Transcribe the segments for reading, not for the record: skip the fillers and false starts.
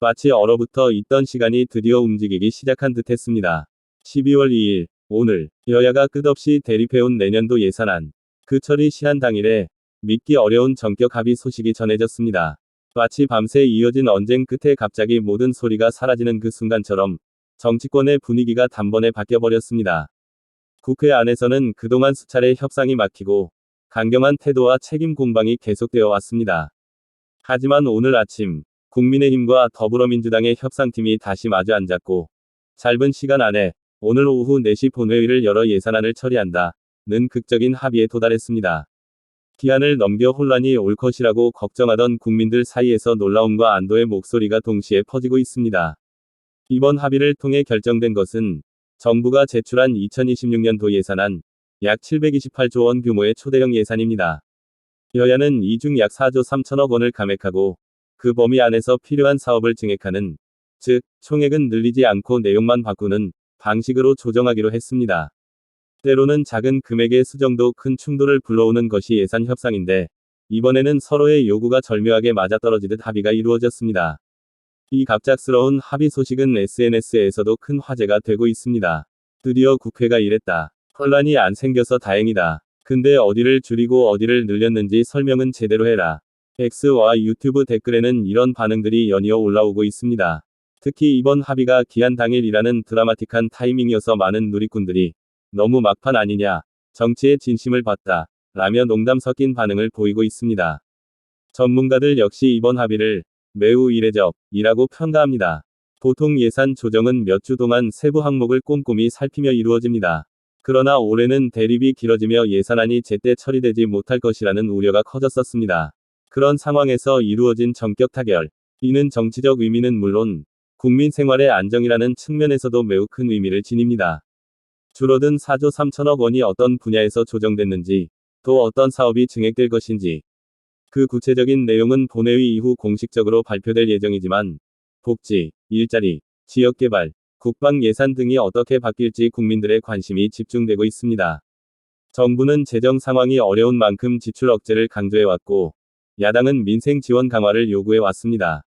마치 얼어붙어 있던 시간이 드디어 움직이기 시작한 듯했습니다. 12월 2일, 오늘, 여야가 끝없이 대립해온 내년도 예산안. 그 처리 시한 당일에 믿기 어려운 전격 합의 소식이 전해졌습니다. 마치 밤새 이어진 언쟁 끝에 갑자기 모든 소리가 사라지는 그 순간처럼 정치권의 분위기가 단번에 바뀌어버렸습니다. 국회 안에서는 그동안 수차례 협상이 막히고 강경한 태도와 책임 공방이 계속되어 왔습니다. 하지만 오늘 아침, 국민의힘과 더불어민주당의 협상팀이 다시 마주 앉았고, 짧은 시간 안에 오늘 오후 4시 본회의를 열어 예산안을 처리한다는 극적인 합의에 도달했습니다. 기한을 넘겨 혼란이 올 것이라고 걱정하던 국민들 사이에서 놀라움과 안도의 목소리가 동시에 퍼지고 있습니다. 이번 합의를 통해 결정된 것은 정부가 제출한 2026년도 예산안 약 728조 원 규모의 초대형 예산입니다. 여야는 이 중 약 4조 3천억 원을 감액하고 그 범위 안에서 필요한 사업을 증액하는, 즉 총액은 늘리지 않고 내용만 바꾸는 방식으로 조정하기로 했습니다. 때로는 작은 금액의 수정도 큰 충돌을 불러오는 것이 예산 협상인데, 이번에는 서로의 요구가 절묘하게 맞아떨어지듯 합의가 이루어졌습니다. 이 갑작스러운 합의 소식은 SNS에서도 큰 화제가 되고 있습니다. 드디어 국회가 이랬다. 혼란이 안 생겨서 다행이다. 근데 어디를 줄이고 어디를 늘렸는지 설명은 제대로 해라. X와 유튜브 댓글에는 이런 반응들이 연이어 올라오고 있습니다. 특히 이번 합의가 기한 당일이라는 드라마틱한 타이밍이어서 많은 누리꾼들이 너무 막판 아니냐, 정치의 진심을 봤다 라며 농담 섞인 반응을 보이고 있습니다. 전문가들 역시 이번 합의를 매우 이례적이라고 평가합니다. 보통 예산 조정은 몇 주 동안 세부 항목을 꼼꼼히 살피며 이루어집니다. 그러나 올해는 대립이 길어지며 예산안이 제때 처리되지 못할 것이라는 우려가 커졌었습니다. 그런 상황에서 이루어진 전격 타결. 이는 정치적 의미는 물론 국민 생활의 안정이라는 측면에서도 매우 큰 의미를 지닙니다. 줄어든 4조 3천억 원이 어떤 분야에서 조정됐는지, 또 어떤 사업이 증액될 것인지, 그 구체적인 내용은 본회의 이후 공식적으로 발표될 예정이지만, 복지, 일자리, 지역개발, 국방 예산 등이 어떻게 바뀔지 국민들의 관심이 집중되고 있습니다. 정부는 재정 상황이 어려운 만큼 지출 억제를 강조해왔고, 야당은 민생 지원 강화를 요구해왔습니다.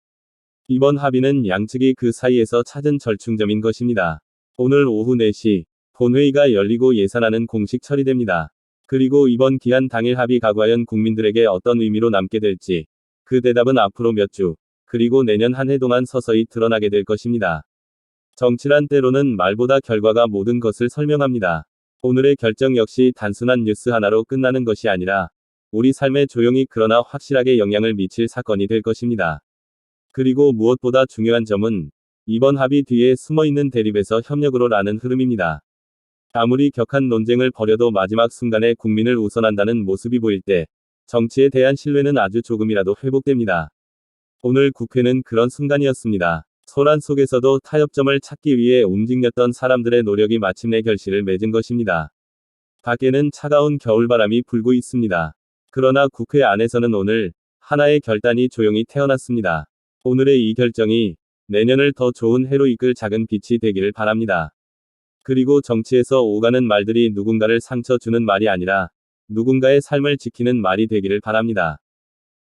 이번 합의는 양측이 그 사이에서 찾은 절충점인 것입니다. 오늘 오후 4시, 본회의가 열리고 예산안은 공식 처리됩니다. 그리고 이번 기한 당일 합의가 과연 국민들에게 어떤 의미로 남게 될지, 그 대답은 앞으로 몇 주, 그리고 내년 한 해 동안 서서히 드러나게 될 것입니다. 정치란 때로는 말보다 결과가 모든 것을 설명합니다. 오늘의 결정 역시 단순한 뉴스 하나로 끝나는 것이 아니라 우리 삶에 조용히 그러나 확실하게 영향을 미칠 사건이 될 것입니다. 그리고 무엇보다 중요한 점은 이번 합의 뒤에 숨어있는 대립에서 협력으로 라는 흐름입니다. 아무리 격한 논쟁을 벌여도 마지막 순간에 국민을 우선한다는 모습이 보일 때 정치에 대한 신뢰는 아주 조금이라도 회복됩니다. 오늘 국회는 그런 순간이었습니다. 소란 속에서도 타협점을 찾기 위해 움직였던 사람들의 노력이 마침내 결실을 맺은 것입니다. 밖에는 차가운 겨울바람이 불고 있습니다. 그러나 국회 안에서는 오늘 하나의 결단이 조용히 태어났습니다. 오늘의 이 결정이 내년을 더 좋은 해로 이끌 작은 빛이 되기를 바랍니다. 그리고 정치에서 오가는 말들이 누군가를 상처 주는 말이 아니라 누군가의 삶을 지키는 말이 되기를 바랍니다.